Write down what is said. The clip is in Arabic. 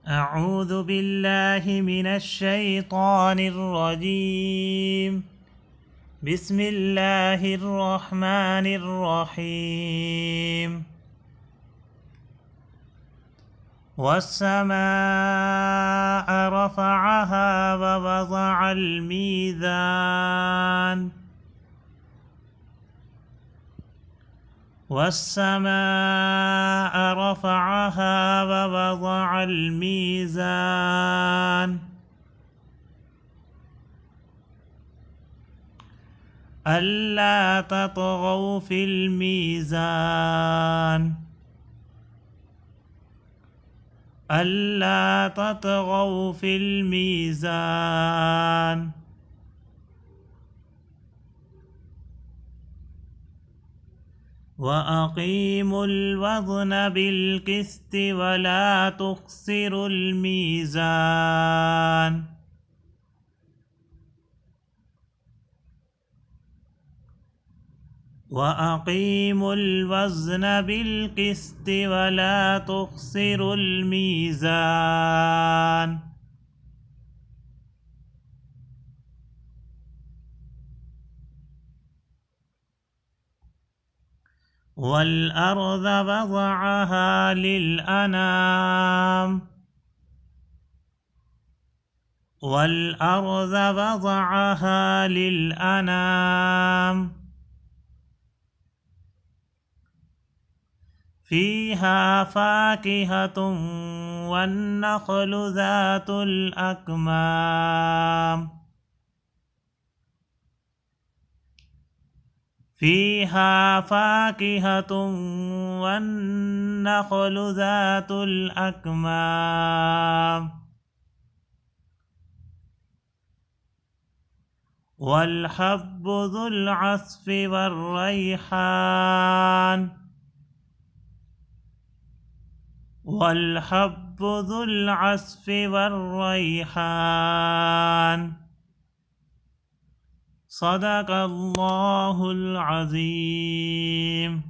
أعوذ بالله من الشيطان الرجيم. بسم الله الرحمن الرحيم. والسماء رفعها ووضع الميزان والسماء رفعها ووضع الميزان ألا تطغوا في الميزان ألا تطغوا في الميزان وأقيموا الوزن بالقسط ولا تخسروا الميزان وأقيموا الوزن بالقسط ولا تخسروا الميزان والأرض وضعها للأنام والأرض وضعها للأنام فيها فاكهة والنخل ذات الأكمام فيها فاكهة والنخل ذات الأكمام والحب ذو العصف والريحان والحب ذو العصف والريحان صدق الله العظيم.